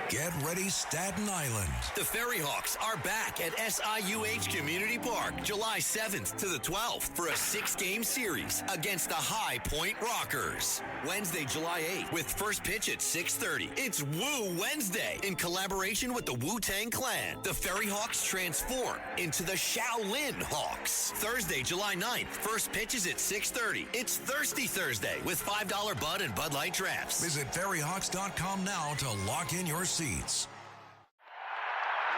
Get ready, Staten Island. The Ferry Hawks are back at SIUH Community Park July 7th to the 12th for a 6-game series against the High Point Rockers. Wednesday, July 8th with first pitch at 6:30. It's Woo Wednesday in collaboration with the Wu-Tang Clan. The Ferry Hawks transform into the Shaolin Hawks. Thursday, July 9th, first pitch is at 6:30. It's Thirsty Thursday with $5 Bud and Bud Light drafts. Visit ferryhawks.com now to lock in your seats.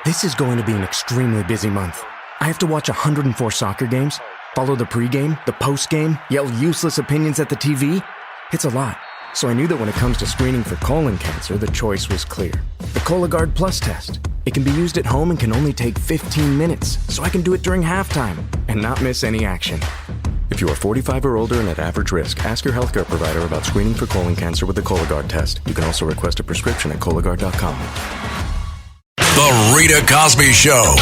This is going to be an extremely busy month. I have to watch 104 soccer games, follow the pregame, the postgame, yell useless opinions at the TV. It's a lot. So I knew that when it comes to screening for colon cancer, the choice was clear. The Cologuard Plus test. It can be used at home and can only take 15 minutes, so I can do it during halftime and not miss any action. If you are 45 or older and at average risk, ask your healthcare provider about screening for colon cancer with the Cologuard test. You can also request a prescription at Cologuard.com. The Rita Cosby Show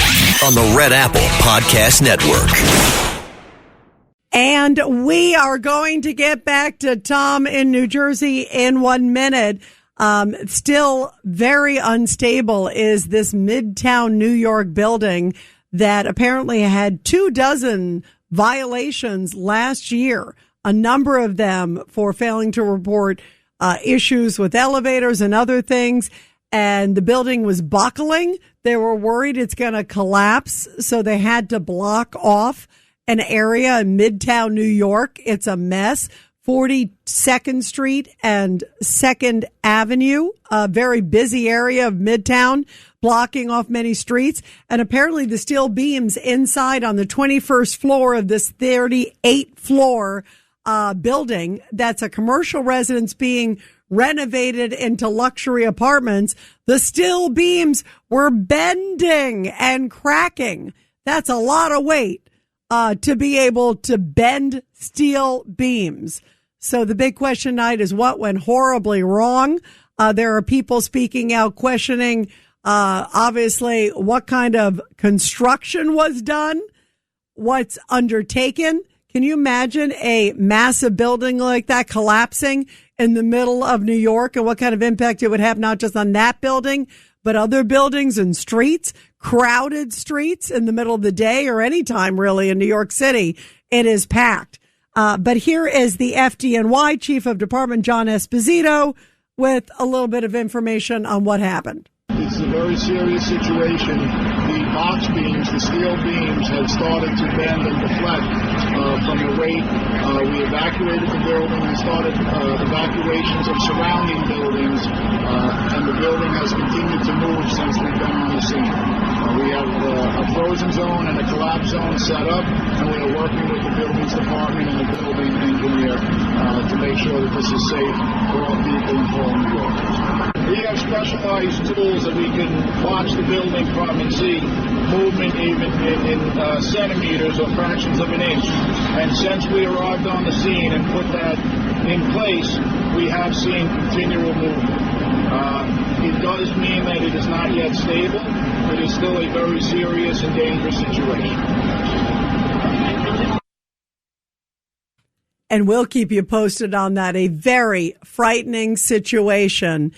On the Red Apple Podcast Network. And we are going to get back to Tom in New Jersey in 1 minute. Still very unstable is this Midtown New York building that apparently had 24 violations last year, a number of them for failing to report issues with elevators and other things. And the building was buckling. They were worried it's going to collapse, so they had to block off an area in Midtown New York. It's a mess. 42nd Street and 2nd Avenue, a very busy area of Midtown, blocking off many streets. And apparently the steel beams inside on the 21st floor of this 38th floor building, that's a commercial residence being renovated into luxury apartments, the steel beams were bending and cracking. That's a lot of weight to be able to bend steel beams. So the big question tonight is what went horribly wrong. There are people speaking out questioning, obviously, what kind of construction was done, what's undertaken. Can you imagine a massive building like that collapsing in the middle of New York and what kind of impact it would have not just on that building, but other buildings and streets, crowded streets in the middle of the day or any time really in New York City? It is packed. But here is the FDNY Chief of Department, John Esposito, with a little bit of information on what happened. It's a very serious situation. The box beams, the steel beams, had started to bend and deflect from the weight. We evacuated the building and started evacuations of surrounding buildings, and the building has continued to move since we've been on the scene. We have a frozen zone and a collapse zone set up, and we are working with the buildings department and the building engineer to make sure that this is safe for all people in all New Yorkers. We have specialized tools that we can watch the building from and see movement even in centimeters or fractions of an inch. And since we arrived on the scene and put that in place, we have seen continual movement. It does mean that it is not yet stable. It is still a very serious and dangerous situation. And we'll keep you posted on that. A very frightening situation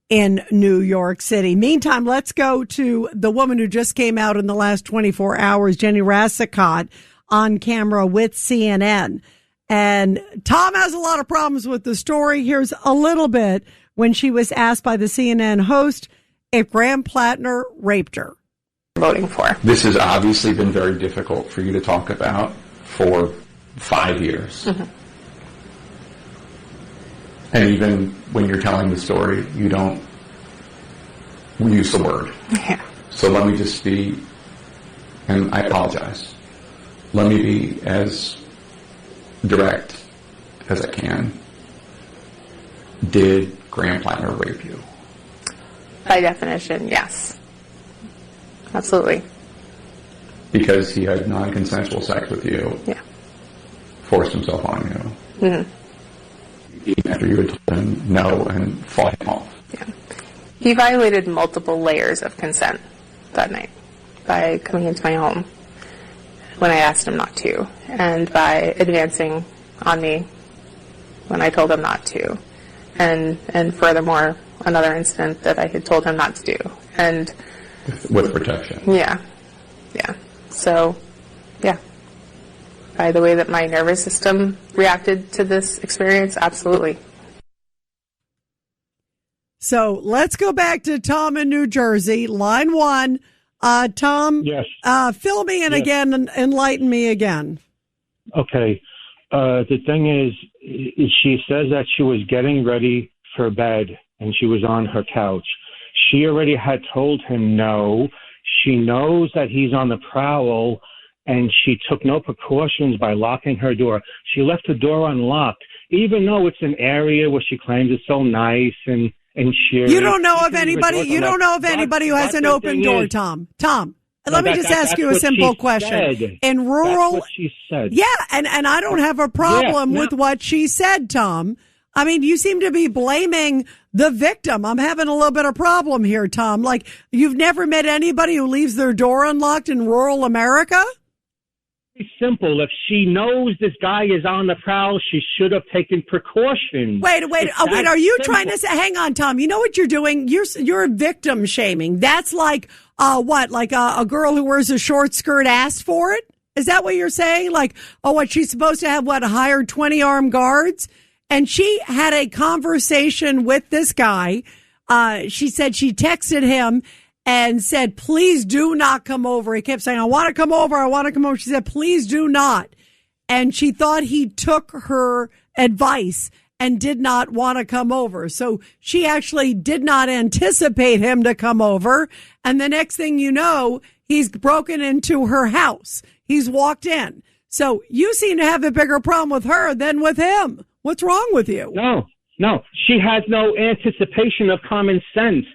in New York City. Meantime, let's go to the woman who just came out in the last 24 hours, Jenny Rassicot, on camera with CNN. And Tom has a lot of problems with the story. Here's a little bit when she was asked by the CNN host if Graham Platner raped her. Voting for. This has obviously been very difficult for you to talk about for 5 years. Mm-hmm. And even when you're telling the story, you don't use the word. Yeah. So let me just be, and I apologize, let me be as direct as I can. Did Graham Platner rape you? By definition, yes. Absolutely. Because he had non-consensual sex with you. Yeah. Forced himself on you. Mm-hmm. Even after you had told him no and fought him off. Yeah. He violated multiple layers of consent that night by coming into my home when I asked him not to, and by advancing on me when I told him not to, and furthermore another incident that I had told him not to do. And With protection. yeah. So, yeah. By the way that my nervous system reacted to this experience, absolutely. So let's go back to Tom in New Jersey, line 1. Tom, Yes. Fill me in Yes. again and enlighten me again. Okay. The thing is she says that she was getting ready for bed and she was on her couch. She already had told him no. She knows that he's on the prowl, and she took no precautions by locking her door. She left the door unlocked, even though it's an area where she claims is so nice and cheery. You don't know of anybody. You don't know of anybody who has an open door, Tom. Tom, let me just ask you a simple question. Said. In rural, That's what she said. yeah, and I don't have a problem with what she said, Tom. I mean, you seem to be blaming the victim. I'm having a little bit of problem here, Tom. Like, you've never met anybody who leaves their door unlocked in rural America? It's simple. If she knows this guy is on the prowl, she should have taken precautions. Wait. Are you trying to say? Hang on, Tom. You know what you're doing? You're victim shaming. That's like what? Like a girl who wears a short skirt asked for it? Is that what you're saying? Like, what? She's supposed to have hired 20 armed guards, and she had a conversation with this guy. She said she texted him and said, please do not come over. He kept saying, I want to come over. I want to come over. She said, please do not. And she thought he took her advice and did not want to come over. So she actually did not anticipate him to come over. And the next thing you know, he's broken into her house. He's walked in. So you seem to have a bigger problem with her than with him. What's wrong with you? No. She has no anticipation of common sense.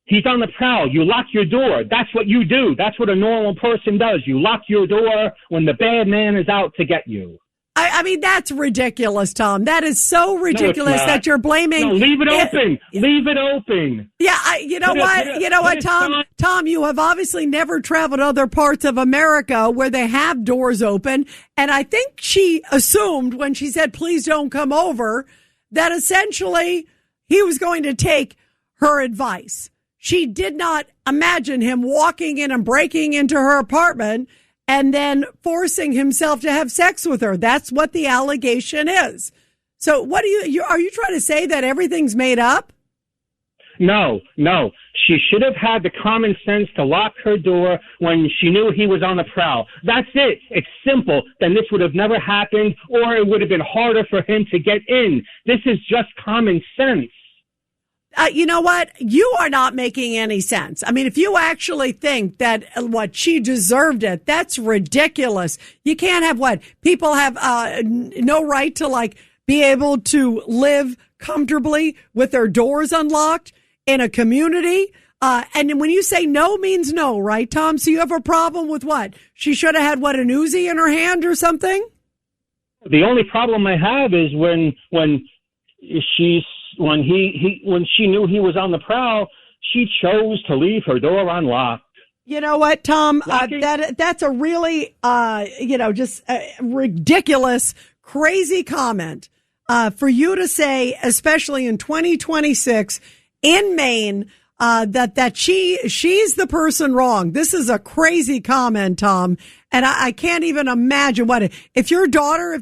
He's on the prowl. You lock your door. That's what you do. That's what a normal person does. You lock your door when the bad man is out to get you. I mean, that's ridiculous, Tom. That is so ridiculous that you're blaming. No, leave it open. Leave it open. Yeah, you know what, Tom? Tom, you have obviously never traveled to other parts of America where they have doors open. And I think she assumed when she said, please don't come over, that essentially he was going to take her advice. She did not imagine him walking in and breaking into her apartment and then forcing himself to have sex with her. That's what the allegation is. So what are you trying to say that everything's made up? No. She should have had the common sense to lock her door when she knew he was on the prowl. That's it. It's simple. Then this would have never happened, or it would have been harder for him to get in. This is just common sense. You know what? You are not making any sense. I mean, if you actually think that she deserved it, that's ridiculous. You can't have people have no right to be able to live comfortably with their doors unlocked in a community. And when you say no means no, right, Tom? So you have a problem with what? She should have had an Uzi in her hand or something? The only problem I have is when she knew he was on the prowl, she chose to leave her door unlocked. You know what, Tom? That's a really, just a ridiculous, crazy comment for you to say, especially in 2026 in Maine, that she's the person wrong. This is a crazy comment, Tom. And I can't even imagine if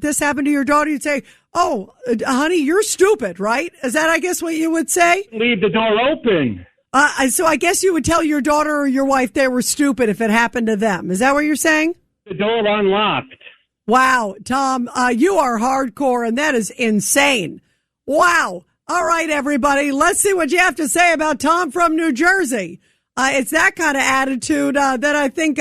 this happened to your daughter, you'd say, oh, honey, you're stupid, right? Is that, I guess, what you would say? Leave the door open. So I guess you would tell your daughter or your wife they were stupid if it happened to them. Is that what you're saying? The door unlocked. Wow, Tom, you are hardcore, and that is insane. Wow. All right, everybody, let's see what you have to say about Tom from New Jersey. It's that kind of attitude that I think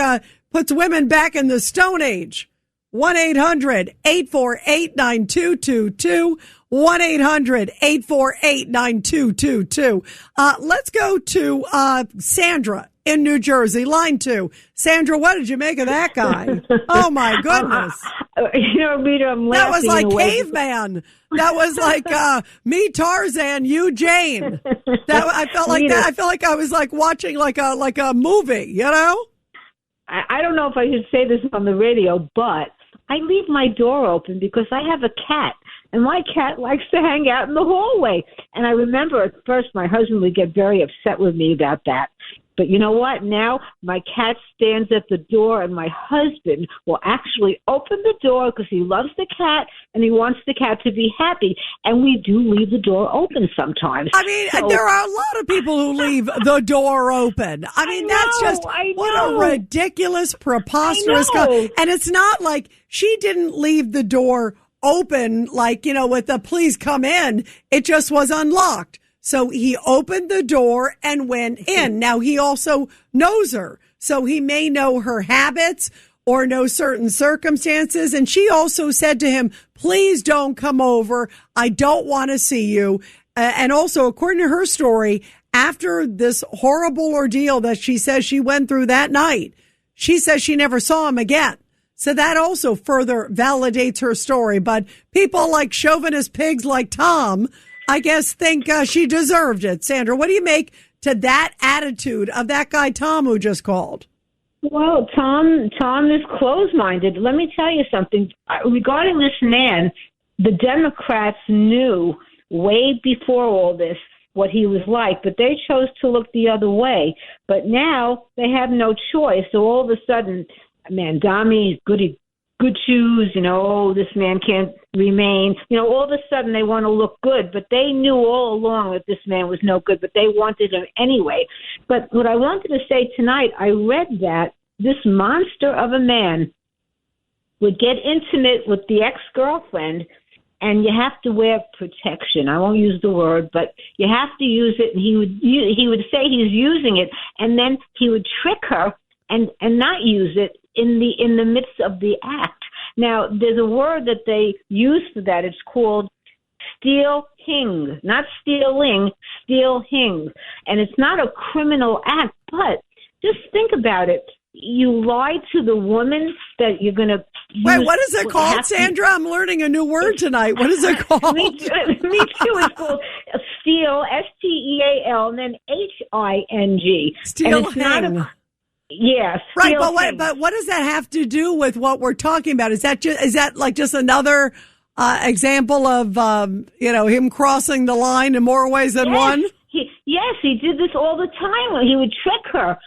puts women back in the Stone Age. 1-800-848-9222. 1-800-848-9222. Let's go to Sandra in New Jersey, line 2. Sandra, what did you make of that guy? Oh, my goodness. Rita, I'm laughing. That was like Caveman. That was like me, Tarzan, you, Jane. I felt like that. I felt like I was watching like a movie, you know? I don't know if I should say this on the radio, but I leave my door open because I have a cat and my cat likes to hang out in the hallway. And I remember at first my husband would get very upset with me about that. But you know what? Now my cat stands at the door, and my husband will actually open the door because he loves the cat and he wants the cat to be happy. And we do leave the door open sometimes. I mean, there are a lot of people who leave the door open. I mean, that's just what a ridiculous, preposterous. And it's not like she didn't leave the door open, like, with the please come in. It just was unlocked. So he opened the door and went in. Now, he also knows her, so he may know her habits or know certain circumstances. And she also said to him, please don't come over. I don't want to see you. And also, according to her story, after this horrible ordeal that she says she went through that night, she says she never saw him again. So that also further validates her story. But people like chauvinist pigs like Tom, I guess, think she deserved it. Sandra, what do you make to that attitude of that guy, Tom, who just called? Well, Tom is closed-minded. Let me tell you something. Regarding this man, the Democrats knew way before all this what he was like, but they chose to look the other way. But now they have no choice. So all of a sudden, Mandami, good shoes, this man can't remain. All of a sudden they want to look good, but they knew all along that this man was no good, but they wanted him anyway. But what I wanted to say tonight, I read that this monster of a man would get intimate with the ex-girlfriend, and you have to wear protection. I won't use the word, but you have to use it, and he would say he's using it, and then he would trick her and not use it in the midst of the act. Now, there's a word that they use for that. It's called stealing, not stealing, stealing. And it's not a criminal act, but just think about it. You lie to the woman that you're going to use. Wait, what is it called, Sandra? I'm learning a new word tonight. What is it called? Me too. It's called steal, S-T-E-A-L, and then H-I-N-G. Stealing. Yes. Right, but what does that have to do with what we're talking about? Is that just another example of him crossing the line in more ways than one? Yes, he did this all the time. He would trick her.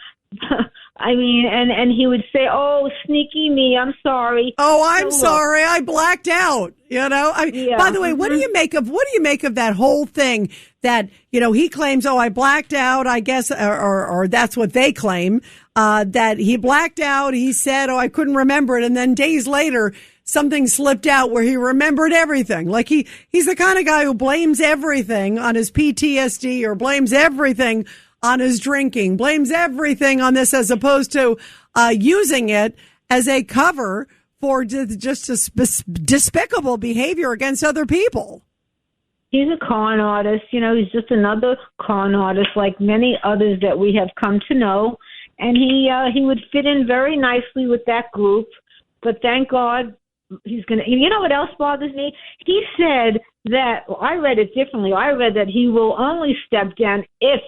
I mean, and he would say, "Oh, sneaky me, I'm sorry." Oh, I'm sorry, I blacked out. By the way, what do you make of that whole thing that he claims? Oh, I blacked out. I guess, or that's what they claim. That he blacked out. He said, "Oh, I couldn't remember it," and then days later, something slipped out where he remembered everything. Like he's the kind of guy who blames everything on his PTSD or blames everything on his drinking, blames everything on this as opposed to using it as a cover for just a despicable behavior against other people. He's a con artist. He's just another con artist like many others that we have come to know. And he would fit in very nicely with that group. But thank God he's going to. You know what else bothers me? He said that, I read it differently. I read that he will only step down if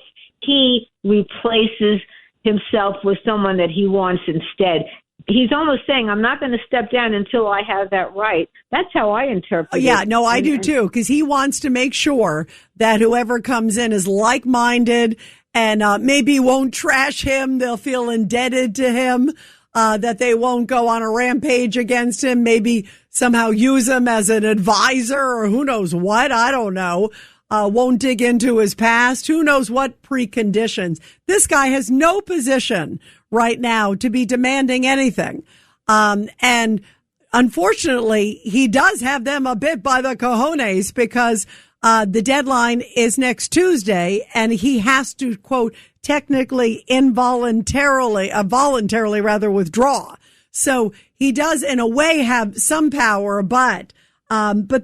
he replaces himself with someone that he wants instead. He's almost saying, I'm not going to step down until I have that right. That's how I interpret it. Yeah, no, I do too, because he wants to make sure that whoever comes in is like-minded and maybe won't trash him. They'll feel indebted to him, that they won't go on a rampage against him, maybe somehow use him as an advisor or who knows what. I don't know. Won't dig into his past. Who knows what preconditions. This guy has no position right now to be demanding anything. And unfortunately, he does have them a bit by the cojones because the deadline is next Tuesday and he has to, quote, technically voluntarily withdraw. So he does in a way have some power, but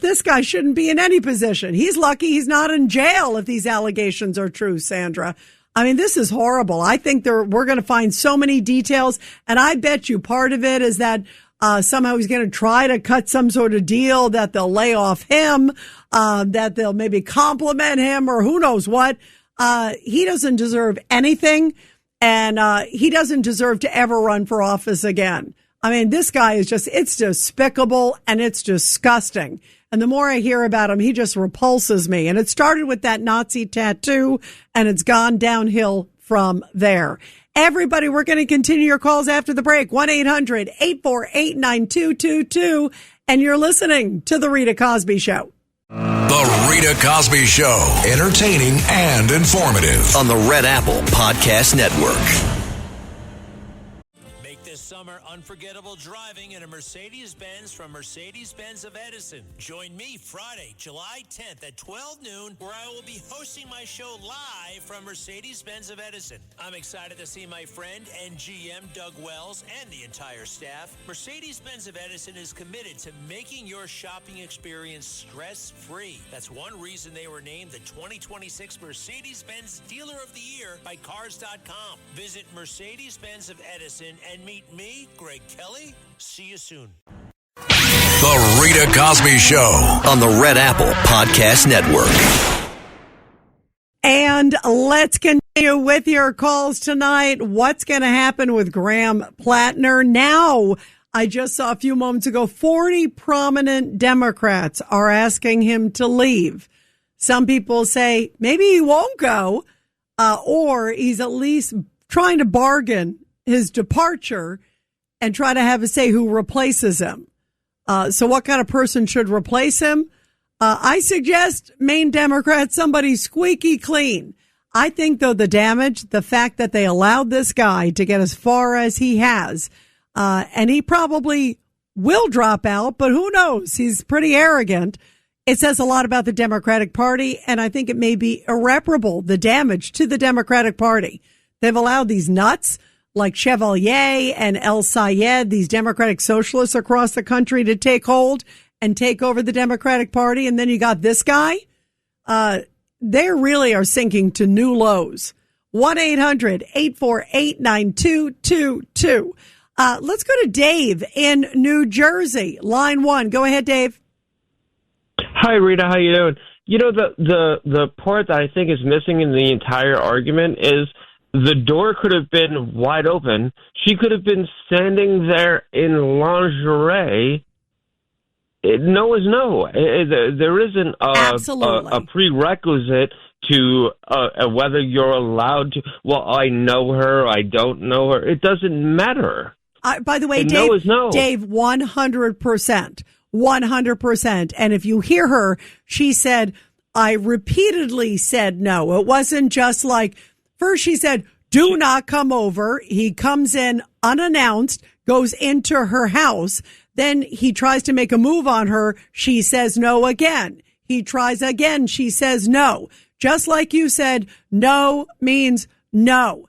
this guy shouldn't be in any position. He's lucky he's not in jail if these allegations are true, Sandra. I mean, this is horrible. I think we're going to find so many details, and I bet you part of it is that somehow he's going to try to cut some sort of deal that they'll lay off him, that they'll maybe compliment him, or who knows what. He doesn't deserve anything, and he doesn't deserve to ever run for office again. I mean, this guy is it's despicable and it's disgusting. And the more I hear about him, he just repulses me. And it started with that Nazi tattoo, and it's gone downhill from there. Everybody, we're going to continue your calls after the break. 1-800-848-9222. And you're listening to The Rita Cosby Show. The Rita Cosby Show. Entertaining and informative. On the Red Apple Podcast Network. Make this summer unforgettable driving in a Mercedes-Benz from Mercedes-Benz of Edison. Join me Friday, July 10th at 12 noon, where I will be hosting my show live from Mercedes-Benz of Edison. I'm excited to see my friend and GM Doug Wells and the entire staff. Mercedes-Benz of Edison is committed to making your shopping experience stress-free. That's one reason they were named the 2026 Mercedes-Benz Dealer of the Year by Cars.com. Visit Mercedes-Benz of Edison and meet me, Greg Kelly. See you soon. The Rita Cosby Show. On the Red Apple Podcast Network. And let's continue with your calls tonight. What's going to happen with Graham Platner? Now, I just saw a few moments ago, 40 prominent Democrats are asking him to leave. Some people say maybe he won't go, or he's at least trying to bargain his departure and try to have a say who replaces him. So what kind of person should replace him? I suggest Maine Democrats, somebody squeaky clean. I think, though, the fact that they allowed this guy to get as far as he has, and he probably will drop out, but who knows? He's pretty arrogant. It says a lot about the Democratic Party, and I think it may be irreparable, the damage to the Democratic Party. They've allowed these nuts like Chevalier and El Sayed, these Democratic socialists across the country, to take hold and take over the Democratic Party. And then you got this guy. They really are sinking to new lows. 1-800-848-9222. Let's go to Dave in New Jersey. Line 1. Go ahead, Dave. Hi, Rita. How you doing? You know, the part that I think is missing in the entire argument is the door could have been wide open. She could have been standing there in lingerie. No is no. There isn't a prerequisite to whether you're allowed to. Well, I know her. I don't know her. It doesn't matter. By the way, and Dave, no is no. Dave, 100%. 100%. And if you hear her, she said, I repeatedly said no. It wasn't just like, first she said, do not come over. He comes in unannounced, goes into her house. Then he tries to make a move on her. She says no again. He tries again. She says no. Just like you said, no means no.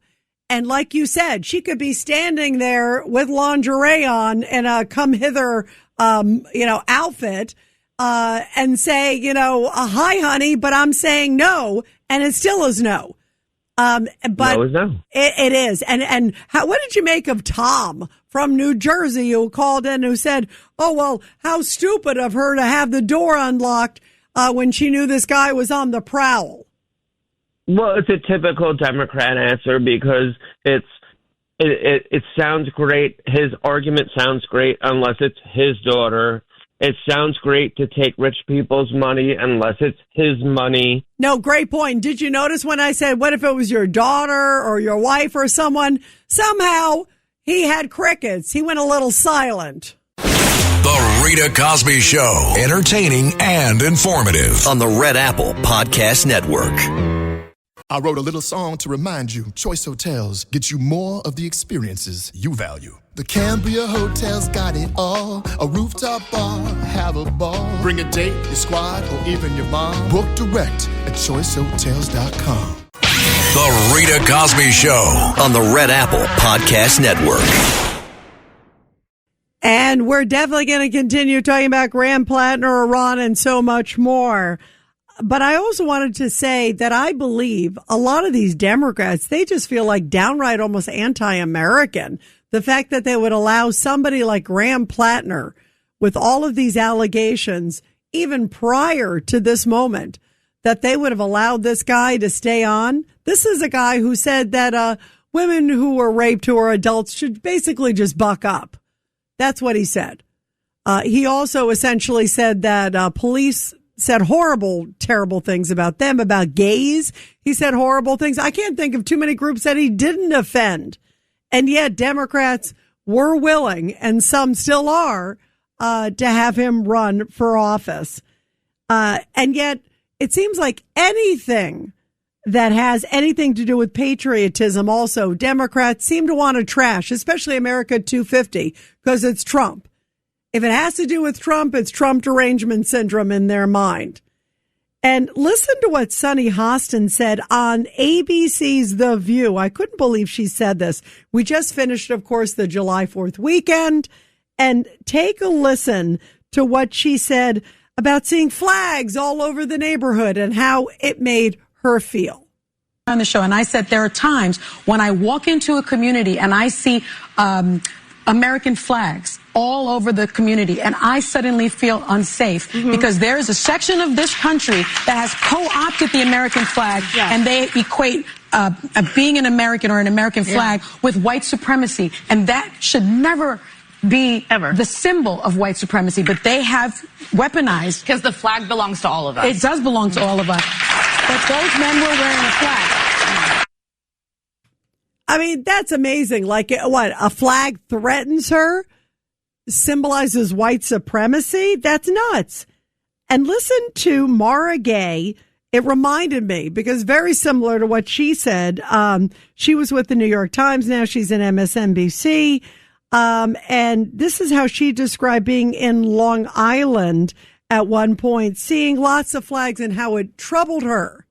And like you said, she could be standing there with lingerie on and a come hither, outfit, and say, hi, honey, but I'm saying no. And it still is no. But no is no. It is. And what did you make of Tom from New Jersey who called in who said, oh, well, how stupid of her to have the door unlocked when she knew this guy was on the prowl? Well, it's a typical Democrat answer because it sounds great. His argument sounds great unless it's his daughter. It sounds great to take rich people's money unless it's his money. No, great point. Did you notice when I said, what if it was your daughter or your wife or someone? Somehow he had crickets. He went a little silent. The Rita Cosby Show. Entertaining and informative. On the Red Apple Podcast Network. I wrote a little song to remind you, Choice Hotels get you more of the experiences you value. The Cambria Hotel's got it all. A rooftop bar, have a ball. Bring a date, your squad, or even your mom. Book direct at choicehotels.com. The Rita Cosby Show. On the Red Apple Podcast Network. And we're definitely going to continue talking about Graham Platner, Iran, and so much more. But I also wanted to say that I believe a lot of these Democrats, they just feel like downright almost anti-American. The fact that they would allow somebody like Graham Platner with all of these allegations, even prior to this moment, that they would have allowed this guy to stay on. This is a guy who said that women who were raped, who are adults, should basically just buck up. That's what he said. He also essentially said that police said horrible, terrible things about them, about gays. He said horrible things. I can't think of too many groups that he didn't offend. And yet Democrats were willing, and some still are, to have him run for office. And yet it seems like anything that has anything to do with patriotism also, Democrats seem to want to trash, especially America 250, because it's Trump. If it has to do with Trump, it's Trump derangement syndrome in their mind. And listen to what Sunny Hostin said on ABC's The View. I couldn't believe she said this. We just finished, of course, the July 4th weekend. And take a listen to what she said about seeing flags all over the neighborhood and how it made her feel. On the show, and I said there are times when I walk into a community and I see American flags all over the community, and I suddenly feel unsafe because there is a section of this country that has co-opted the American flag, and they equate being an American or an American flag with white supremacy, and that should never be the symbol of white supremacy, but they have weaponized. Because the flag belongs to all of us. It does belong to all of us. But those men were wearing a flag. I mean, that's amazing. Like, what, a flag threatens her? Symbolizes white supremacy? That's nuts. And listen to Mara Gay. It reminded me, because very similar to what she said. She was with the New York Times. Now she's in MSNBC. And this is how she described being in Long Island at one point, seeing lots of flags and how it troubled her.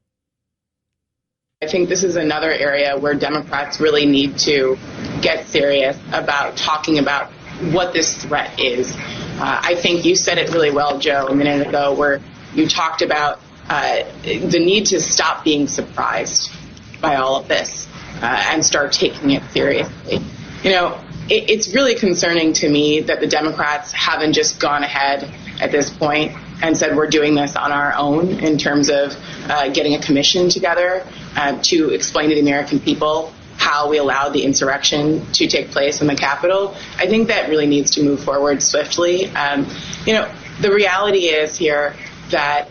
I think this is another area where Democrats really need to get serious about talking about what this threat is. I think you said it really well, Joe, a minute ago, where you talked about the need to stop being surprised by all of this and start taking it seriously. You know, it's really concerning to me that the Democrats haven't just gone ahead at this point and said we're doing this on our own in terms of getting a commission together to explain to the American people how we allowed the insurrection to take place in the Capitol. I think that really needs to move forward swiftly. You know, the reality is here that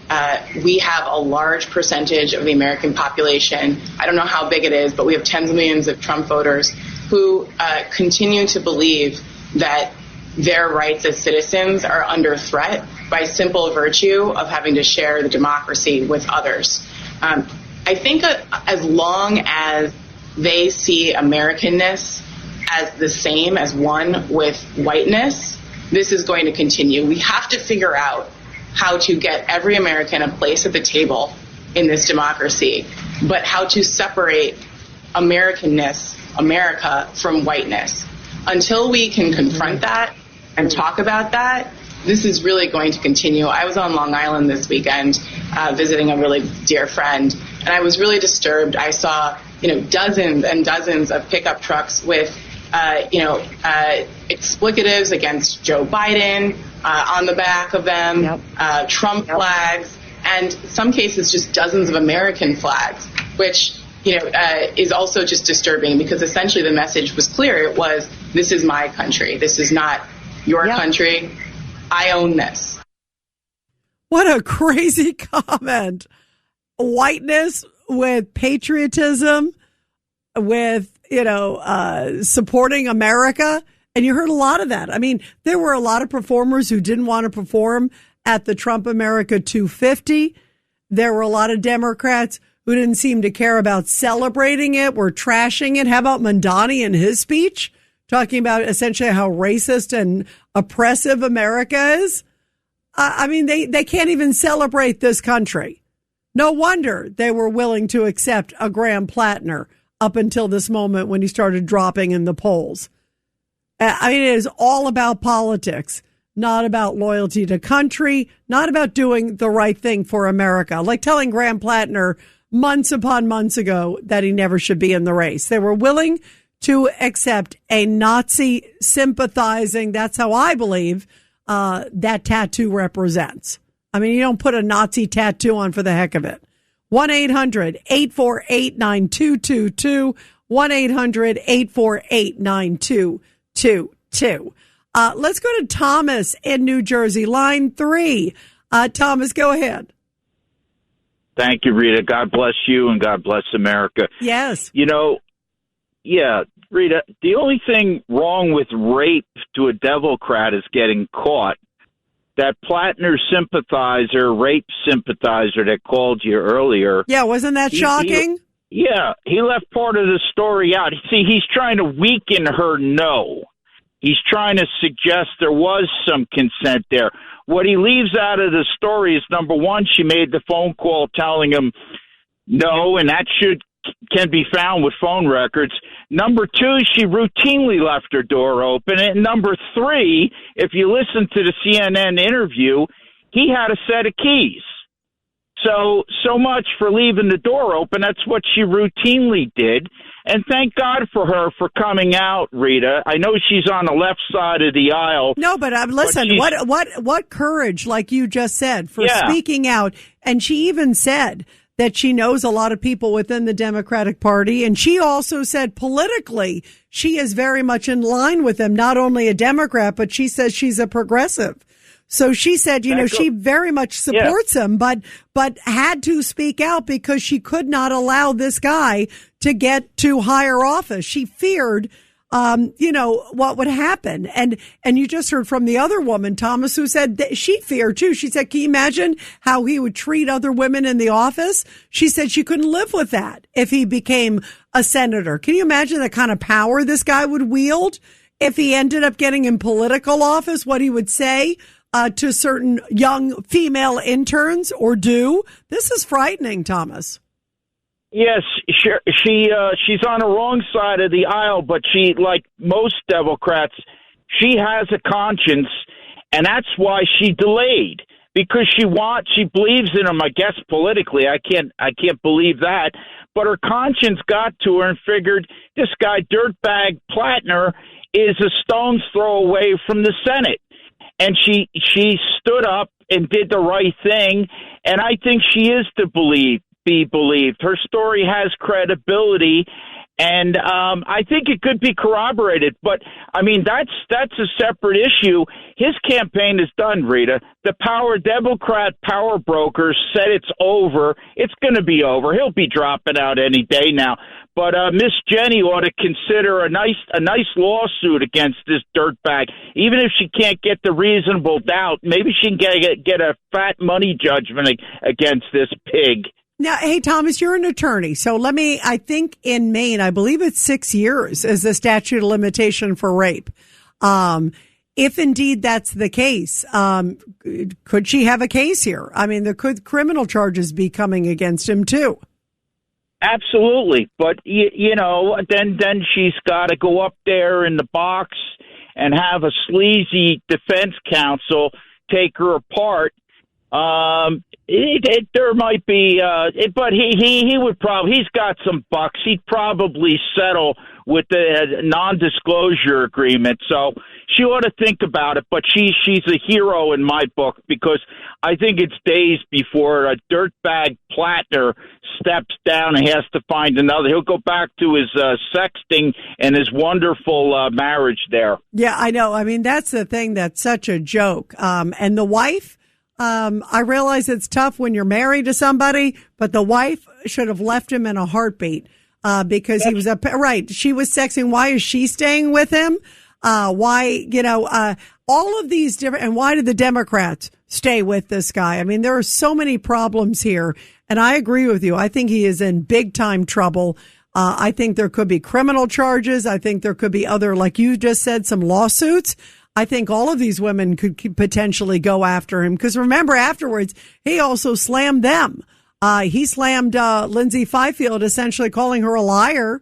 we have a large percentage of the American population. I don't know how big it is, but we have tens of millions of Trump voters who continue to believe that their rights as citizens are under threat by simple virtue of having to share the democracy with others. I think as long as they see Americanness as the same as one with whiteness, this is going to continue. We have to figure out how to get every American a place at the table in this democracy, but how to separate Americanness, America, from whiteness. Until we can confront that and talk about that, this is really going to continue. I was on Long Island this weekend visiting a really dear friend, and I was really disturbed. I saw, dozens and dozens of pickup trucks with, explicatives against Joe Biden on the back of them, Trump flags, and some cases just dozens of American flags, which is also just disturbing because essentially the message was clear. It was, this is my country. This is not your country. I own this. What a crazy comment. Whiteness with patriotism, with, supporting America. And you heard a lot of that. I mean, there were a lot of performers who didn't want to perform at the Trump America 250. There were a lot of Democrats who didn't seem to care about celebrating it, were trashing it. How about Mondani in his speech, talking about essentially how racist and oppressive America is? I mean, they can't even celebrate this country. No wonder they were willing to accept a Graham Platner up until this moment when he started dropping in the polls. I mean, it is all about politics, not about loyalty to country, not about doing the right thing for America. Like telling Graham Platner months upon months ago that he never should be in the race. They were willing to accept a Nazi sympathizing, that's how I believe that tattoo represents. I mean, you don't put a Nazi tattoo on for the heck of it. 1-800-848-9222. 1-800-848-9222. Let's go to Thomas in New Jersey, line 3. Thomas, go ahead. Thank you, Rita. God bless you and God bless America. Yes. Yeah, Rita, the only thing wrong with rape to a Democrat is getting caught. That Platner sympathizer, rape sympathizer that called you earlier. Yeah, wasn't that shocking? He left part of the story out. See, he's trying to weaken her no. He's trying to suggest there was some consent there. What he leaves out of the story is, number one, she made the phone call telling him no, and that can be found with phone records. Number two, she routinely left her door open. And number three, if you listen to the CNN interview, he had a set of keys. So much for leaving the door open. That's what she routinely did. And thank God for her for coming out, Rita. I know she's on the left side of the aisle. No, but listen, what courage, like you just said, for speaking out. And she even said that she knows a lot of people within the Democratic Party. And she also said politically, she is very much in line with them, not only a Democrat, but she says she's a progressive. So she said, she very much supports him, but had to speak out because she could not allow this guy to get to higher office. She feared, what would happen. And you just heard from the other woman, Thomas, who said that she feared too. She said, can you imagine how he would treat other women in the office? She said she couldn't live with that if he became a senator. Can you imagine the kind of power this guy would wield if he ended up getting in political office, what he would say to certain young female interns or do? This is frightening, Thomas. Yes, she's on the wrong side of the aisle, but she, like most Democrats, she has a conscience, and that's why she delayed, because she believes in him. I guess politically, I can't believe that, but her conscience got to her and figured this guy dirtbag Platner is a stone's throw away from the Senate. And she stood up and did the right thing, and I think she is to be believed. Her story has credibility, and I think it could be corroborated. But I mean, that's a separate issue. His campaign is done, Rita. The Democrat power brokers said it's over. It's going to be over. He'll be dropping out any day now. But Miss Jenny ought to consider a nice lawsuit against this dirtbag. Even if she can't get the reasonable doubt, maybe she can get a fat money judgment against this pig. Now, hey, Thomas, you're an attorney. So I think in Maine, I believe it's 6 years is the statute of limitation for rape. If indeed that's the case, could she have a case here? I mean, there could criminal charges be coming against him too. Absolutely. But, then she's got to go up there in the box and have a sleazy defense counsel take her apart. There might be, but he would he's got some bucks. He'd probably settle with the non-disclosure agreement. So she ought to think about it. But she's a hero in my book, because I think it's days before a dirtbag Platner steps down and has to find another. He'll go back to his sexting and his wonderful marriage there. Yeah, I know. I mean, that's the thing that's such a joke. And the wife, I realize it's tough when you're married to somebody, but the wife should have left him in a heartbeat, because he was right. She was sexting. Why is she staying with him? Why, all of these different, and why did the Democrats stay with this guy? I mean, there are so many problems here, and I agree with you. I think he is in big time trouble. I think there could be criminal charges. I think there could be other, like you just said, some lawsuits. I think all of these women could potentially go after him, because remember, afterwards, he also slammed them. He slammed Lindsay Fifield, essentially calling her a liar.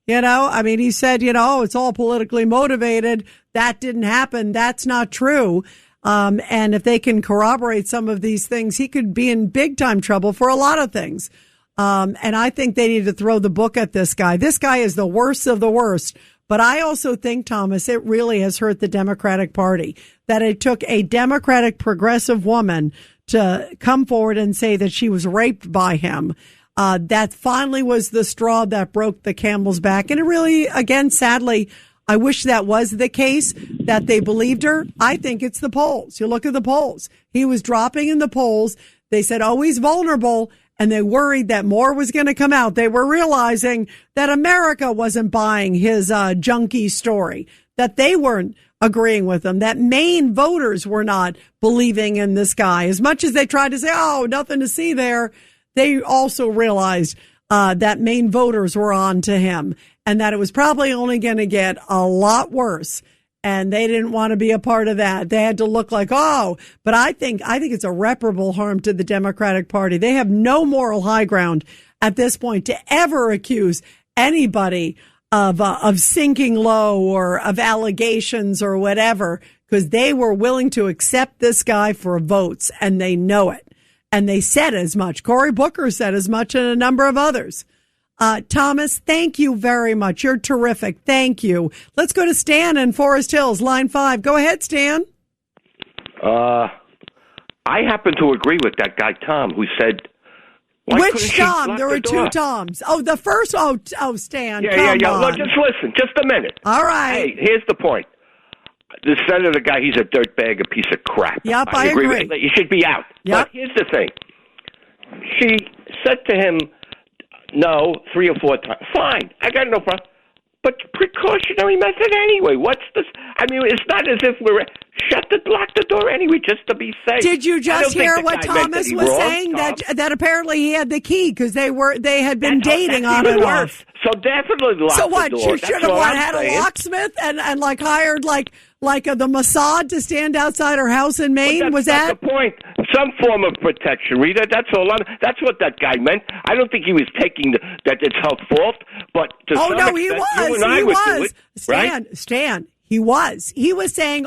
I mean, he said, it's all politically motivated. That didn't happen. That's not true. And if they can corroborate some of these things, he could be in big time trouble for a lot of things. And I think they need to throw the book at this guy. This guy is the worst of the worst. But I also think, Thomas, it really has hurt the Democratic Party that it took a Democratic progressive woman to come forward and say that she was raped by him. That finally was the straw that broke the camel's back. And it really, again, sadly, I wish that was the case, that they believed her. I think it's the polls. You look at the polls. He was dropping in the polls. They said, oh, he's vulnerable. And they worried that more was going to come out. They were realizing that America wasn't buying his junkie story, that they weren't agreeing with him, that Maine voters were not believing in this guy. As much as they tried to say, oh, nothing to see there, they also realized that Maine voters were on to him and that it was probably only going to get a lot worse. And they didn't want to be a part of that. They had to look like, oh, but I think it's irreparable harm to the Democratic Party. They have no moral high ground at this point to ever accuse anybody of sinking low or of allegations or whatever, because they were willing to accept this guy for votes, and they know it. And they said as much. Cory Booker said as much, and a number of others. Thomas, thank you very much. You're terrific. Thank you. Let's go to Stan in Forest Hills, line 5. Go ahead, Stan. I happen to agree with that guy, Tom, who said, which Tom? There were two Toms. Oh, the first, Stan. Yeah. Look, just listen, just a minute. All right. Hey, here's the point. The senator guy, he's a dirtbag, a piece of crap. Yep, I agree. With you should be out. Yep. But here's the thing. She said to him, no, 3 or 4 times. Fine, I got no problem. But precautionary method anyway. What's this? I mean, it's not as if we're lock the door anyway, just to be safe. Did you just hear what Thomas was saying? That apparently he had the key because they had been dating on and off. So definitely lock the door. So what? You should have had a locksmith and like hired like the Mossad to stand outside her house in Maine? Was that the point? Some form of protection, Rita. That's all. That's what that guy meant. I don't think he was taking that it's her fault, but to some extent, he was. You and I would do it, Stan. He was saying,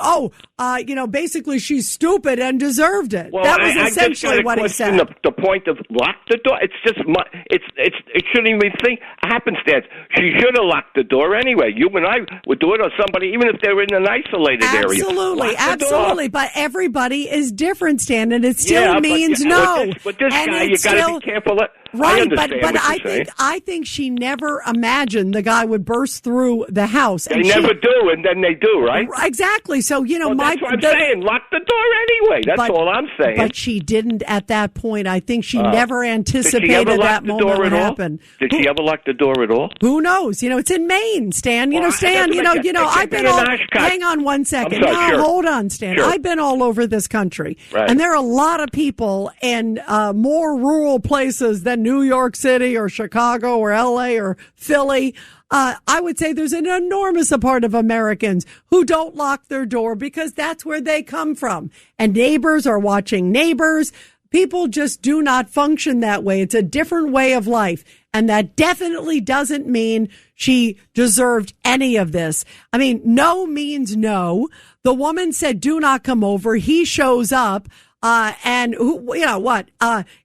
basically she's stupid and deserved it. Well, that was essentially what he said. The point of lock the door. It's just it shouldn't even think happenstance. She should have locked the door anyway. You and I would do it, or somebody, even if they were in an isolated area. Absolutely. But everybody is different, Stan, and it still means no. But this guy, you got to be careful. Right, but I think she never imagined the guy would burst through the house. They never do, and then they do, right? Exactly. So that's what I'm saying. Lock the door anyway. That's all I'm saying. But she didn't at that point. I think she never anticipated that moment would happen. Did she ever lock the door at all? Who knows? It's in Maine, Stan. Stan. I've been all. Hang on one second. Hold on, Stan. Sure. I've been all over this country, right. And there are a lot of people in more rural places than New York City or Chicago or LA or Philly. I would say there's an enormous part of Americans who don't lock their door because that's where they come from. And neighbors are watching neighbors. People just do not function that way. It's a different way of life. And that definitely doesn't mean she deserved any of this. I mean, no means no. The woman said, do not come over. He shows up. And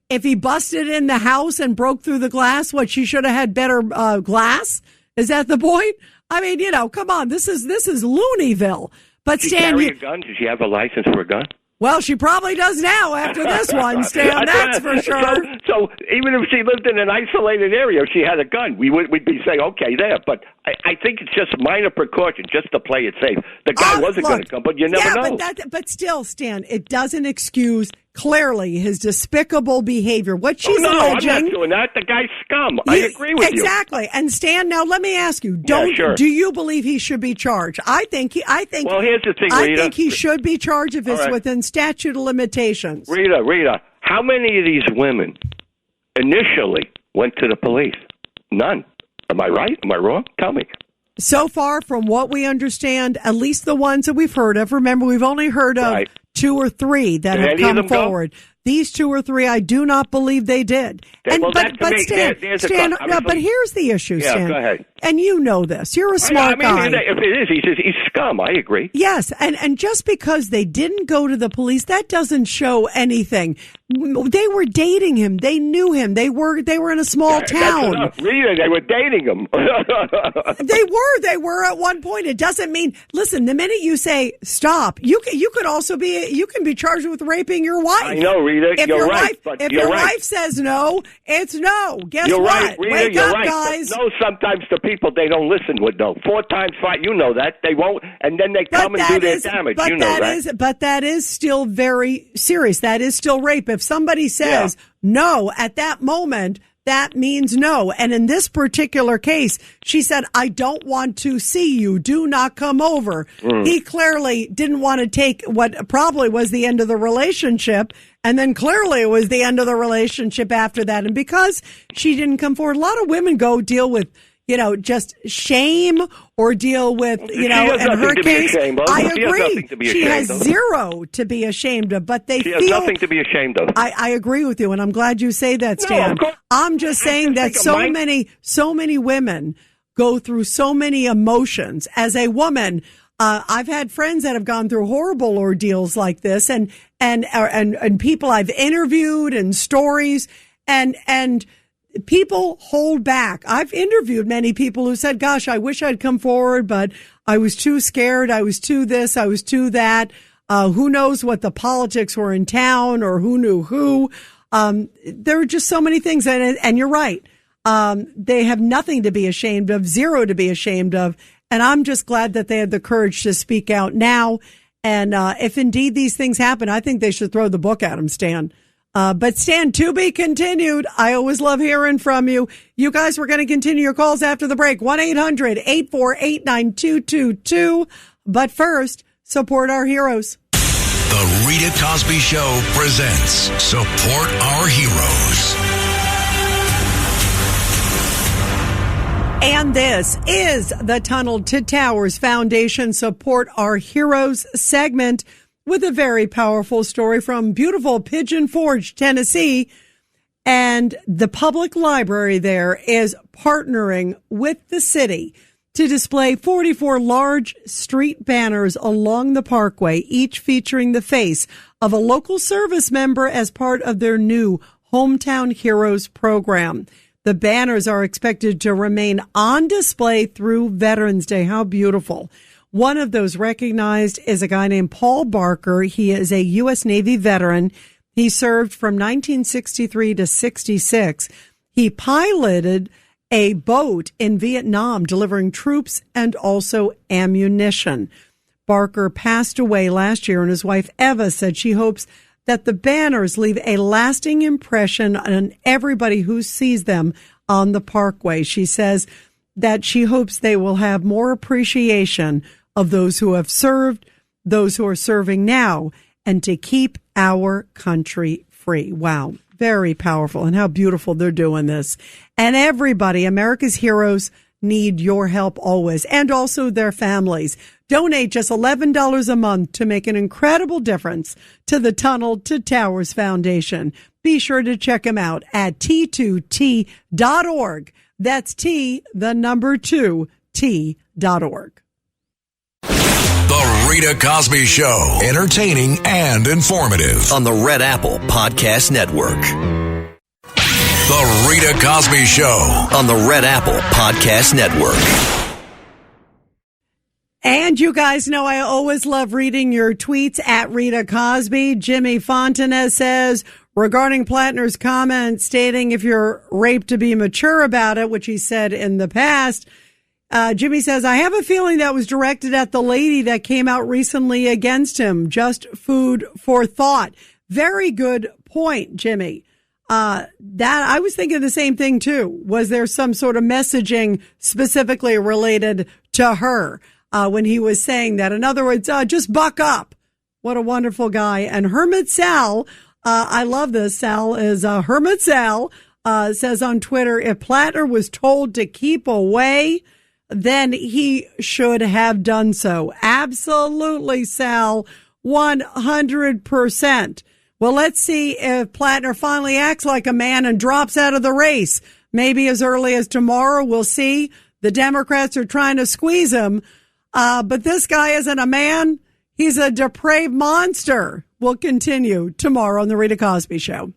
if he busted in the house and broke through the glass, she should have had better glass? Is that the point? I mean, come on, this is Looneyville. But Did Stan, she carry a gun? Did she have a license for a gun? Well, she probably does now after this one, Stan. That's for sure. So even if she lived in an isolated area, if she had a gun, we'd be saying, okay, there. But I think it's just minor precaution, just to play it safe. The guy wasn't going to come, but you never know. But still, Stan, it doesn't excuse clearly his despicable behavior. What she's alleging. I'm not doing that. The guy's scum. I agree with you. Exactly. And Stan, now let me ask you: do you believe he should be charged? I think. Well, here's the thing, Rita. I think he should be charged if it's within statute of limitations. Rita, how many of these women initially went to the police? None. Am I right? Am I wrong? Tell me. So far, from what we understand, at least the ones that we've heard of. Remember, we've only heard of 2 or 3 that have come forward. Go? These 2 or 3, I do not believe they did. But Stan, but here's the issue, Stan. Go ahead. And you know this. You're a smart guy. If it is, he's scum. I agree. Yes, and just because they didn't go to the police, that doesn't show anything. They were dating him. They knew him. They were in a small town. Rita, they were dating him. They were at one point. It doesn't mean, listen, the minute you say stop, you could also you can be charged with raping your wife. I know, Rita, if you're right. If your wife says no, it's no. Guess you're what? Right, Rita, Wake you're up, right. guys. But no, sometimes the people they don't listen would know. 4 times 5, you know that. They won't, and then they come and do their damage. You know that. But that is still very serious. That is still rape. If somebody says no at that moment, that means no. And in this particular case, she said, I don't want to see you. Do not come over. He clearly didn't want to take what probably was the end of the relationship. And then clearly it was the end of the relationship after that. And because she didn't come forward, a lot of women go deal with, just shame or deal with, in her case, I agree. She has zero to be ashamed of, but she has nothing to be ashamed of. I agree with you, and I'm glad you say that, Stan. I'm just saying that so many women go through so many emotions. As a woman, I've had friends that have gone through horrible ordeals like this, and people I've interviewed and stories, and people hold back. I've interviewed many people who said, gosh, I wish I'd come forward, but I was too scared. I was too this. I was too that. Who knows what the politics were in town or who knew who. There were just so many things. And you're right. They have nothing to be ashamed of, zero to be ashamed of. And I'm just glad that they had the courage to speak out now. And if indeed these things happen, I think they should throw the book at them, Stan. But Stan, to be continued. I always love hearing from you. You guys, we're going to continue your calls after the break. 1-800-848-9222. But first, support our heroes. The Rita Cosby Show presents Support Our Heroes. And this is the Tunnel to Towers Foundation Support Our Heroes segment, with a very powerful story from beautiful Pigeon Forge, Tennessee. And the public library there is partnering with the city to display 44 large street banners along the parkway, each featuring the face of a local service member as part of their new Hometown Heroes program. The banners are expected to remain on display through Veterans Day. How beautiful. One of those recognized is a guy named Paul Barker. He is a U.S. Navy veteran. He served from 1963 to 66. He piloted a boat in Vietnam delivering troops and also ammunition. Barker passed away last year, and his wife Eva said she hopes that the banners leave a lasting impression on everybody who sees them on the parkway. She says that she hopes they will have more appreciation of those who have served, those who are serving now, and to keep our country free. Wow. Very powerful. And how beautiful they're doing this. And everybody, America's heroes, need your help always, and also their families. Donate just $11 a month to make an incredible difference to the Tunnel to Towers Foundation. Be sure to check them out at T2T.org. That's T2T.org. The Rita Cosby Show, entertaining and informative. On the Red Apple Podcast Network. The Rita Cosby Show. On the Red Apple Podcast Network. And you guys know I always love reading your tweets at Rita Cosby. Jimmy Fontanez says, regarding Platner's comment stating if you're raped to be mature about it, which he said in the past, Jimmy says, I have a feeling that was directed at the lady that came out recently against him. Just food for thought. Very good point, Jimmy. That I was thinking the same thing too. Was there some sort of messaging specifically related to her when he was saying that? In other words, just buck up. What a wonderful guy. And Hermit Sal, I love this. Sal is Hermit Sal says on Twitter, if Platner was told to keep away, then he should have done so. Absolutely, Sal. 100%. Well, let's see if Platner finally acts like a man and drops out of the race. Maybe as early as tomorrow. We'll see. The Democrats are trying to squeeze him. But this guy isn't a man. He's a depraved monster. We'll continue tomorrow on The Rita Cosby Show.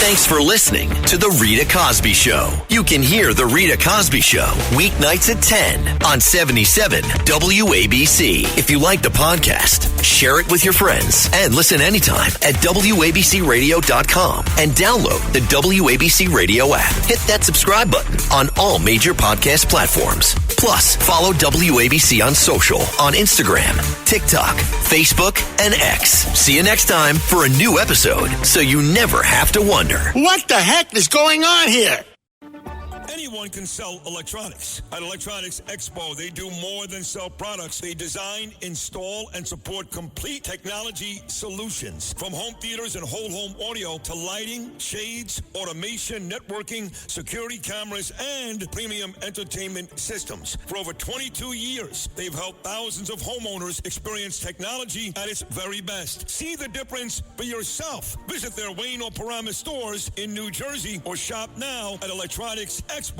Thanks for listening to The Rita Cosby Show. You can hear The Rita Cosby Show weeknights at 10 on 77 WABC. If you like the podcast, share it with your friends and listen anytime at WABCRadio.com and download the WABC Radio app. Hit that subscribe button on all major podcast platforms. Plus, follow WABC on social on Instagram, TikTok, Facebook, and X. See you next time for a new episode so you never have to wonder. What the heck is going on here? Anyone can sell electronics. At Electronics Expo, they do more than sell products. They design, install, and support complete technology solutions. From home theaters and whole home audio to lighting, shades, automation, networking, security cameras, and premium entertainment systems. For over 22 years, they've helped thousands of homeowners experience technology at its very best. See the difference for yourself. Visit their Wayne or Paramus stores in New Jersey or shop now at electronicsexpo.com.